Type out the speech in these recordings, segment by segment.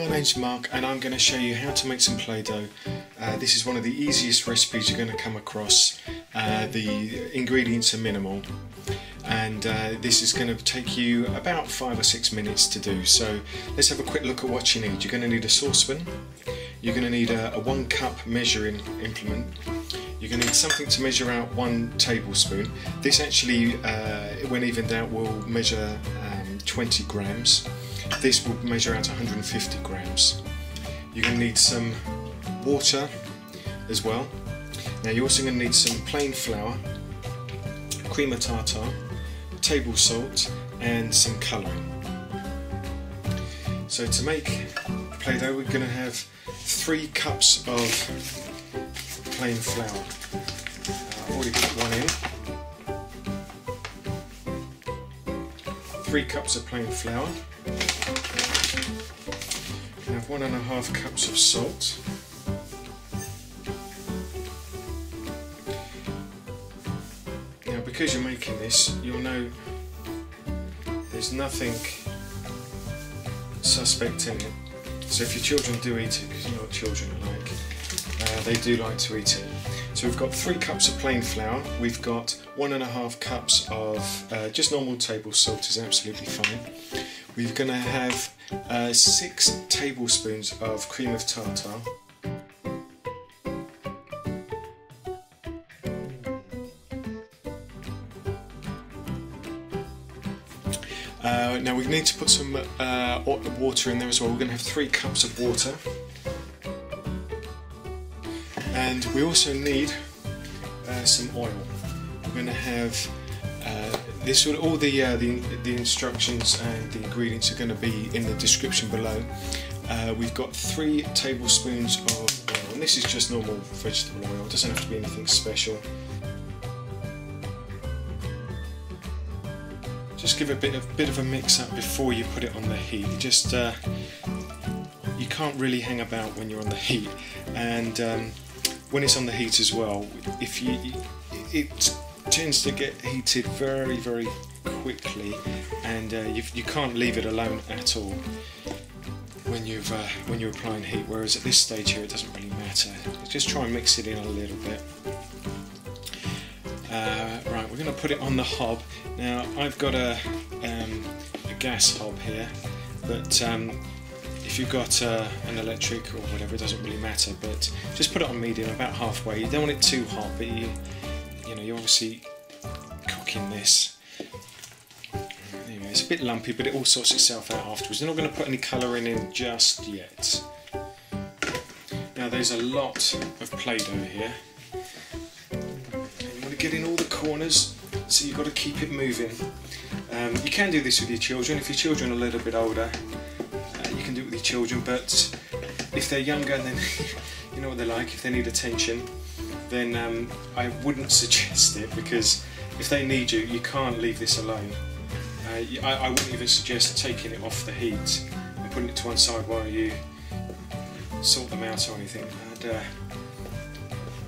my name's Mark and I'm going to show you how to make some Play-Doh. This is one of the easiest recipes you're going to come across. The ingredients are minimal and this is going to take you about 5 or 6 minutes to do. So let's have a quick look at what you need. You're going to need a saucepan, you're going to need a 1 cup measuring implement, you're going to need something to measure out 1 tablespoon. This actually, when evened out, will measure 20 grams. This will measure out 150 grams. You're going to need some water as well. Now you're also going to need some plain flour, cream of tartar, table salt and some colouring. So to make Play-Doh we're going to have 3 cups of plain flour. I've already put one in. 3 cups of plain flour. I have 1.5 cups of salt. Now because you're making this, you'll know there's nothing suspect in it. So if your children do eat it, because you know what children are like, they do like to eat it. So we've got 3 cups of plain flour, we've got 1.5 cups of just normal table salt is absolutely fine. We're going to have 6 tablespoons of cream of tartar. Now we need to put some water in there as well. We're going to have 3 cups of water. And we also need some oil. We're going to have this. All the instructions and the ingredients are going to be in the description below. We've got 3 tablespoons of oil, and this is just normal vegetable oil. It doesn't have to be anything special. Just give it a bit of a mix up before you put it on the heat. You can't really hang about when you're on the heat, and when it's on the heat as well, it tends to get heated very quickly, and you can't leave it alone at all when you're applying heat. Whereas at this stage here, it doesn't really matter. Just try and mix it in a little bit. Right, we're going to put it on the hob. Now I've got a gas hob here, but if you've got an electric or whatever, it doesn't really matter. But just put it on medium, about halfway. You don't want it too hot, but you're obviously cooking this. Anyway, it's a bit lumpy, but it all sorts itself out afterwards. We're not going to put any colouring in just yet. Now there's a lot of Play-Doh here. Get in all the corners, so you've got to keep it moving. You can do this with your children. If your children are a little bit older, you can do it with your children, but if they're younger, then you know what they're like. If they need attention, then I wouldn't suggest it, because if they need you, you can't leave this alone. I wouldn't even suggest taking it off the heat and putting it to one side while you sort them out or anything.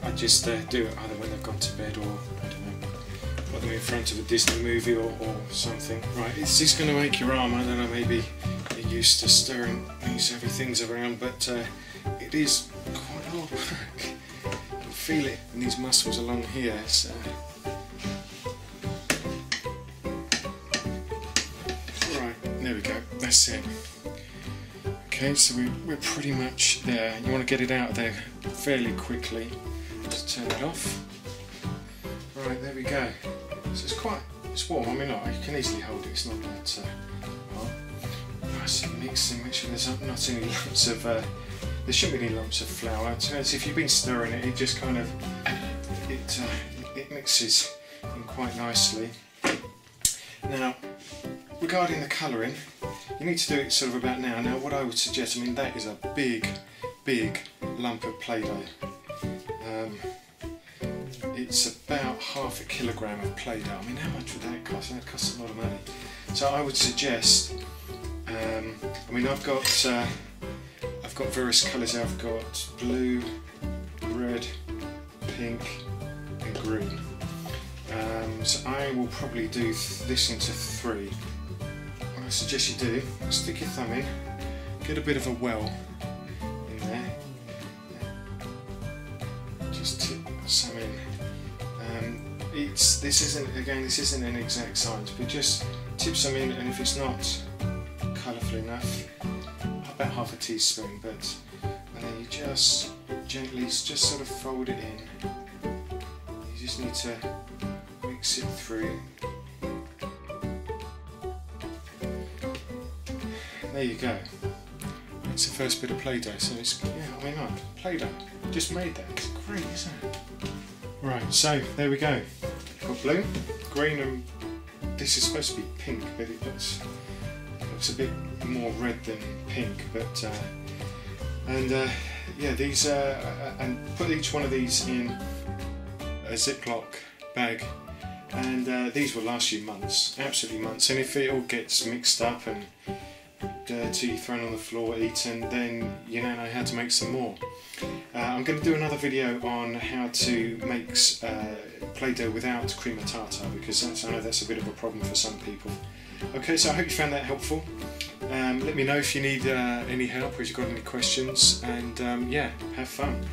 I'd just do it either when they've gone to bed, or I don't know, put them in front of a Disney movie or something. Right, is this going to make your arm? I don't know, maybe you're used to stirring these heavy things around, but it is quite hard work. You can feel it in these muscles along here. So. Right, there we go, that's it. Okay, so we're pretty much there. You want to get it out of there fairly quickly. Just turn it off. Right, there we go. So it's warm. I mean, you can easily hold it. It's not that hot. Nice mixing. Make sure there's not any lumps of. There shouldn't be any lumps of flour. So if you've been stirring it, it just kind of it mixes in quite nicely. Now, regarding the colouring, you need to do it sort of about now. Now, what I would suggest, I mean, that is a big lump of Play-Doh. It's about half a kilogram of Play-Doh. I mean, how much would that cost? That costs a lot of money. So I would suggest, I mean, I've got various colours. I've got blue, red, pink, and green. So I will probably do this into 3. What I suggest you do, stick your thumb in, get a bit of a well in there. Just tip some in. This isn't an exact science, but just tip some in, and if it's not colourful enough, about half a teaspoon, but and then you just gently just sort of fold it in. You just need to mix it through. There you go. It's the first bit of play-doh, so it's, yeah, I mean, play-doh. Just made that. It's great, isn't it? Right, so there we go. Got blue, green, and this is supposed to be pink, but it looks a bit more red than pink. But yeah, these and put each one of these in a Ziploc bag, and these will last you months, absolutely months. And if it all gets mixed up and dirty, thrown on the floor, eaten, then you now know how to make some more. I'm going to do another video on how to make play-doh without cream of tartar, because I know that's a bit of a problem for some people. Okay, so I hope you found that helpful. Let me know if you need any help or if you've got any questions, and yeah, have fun.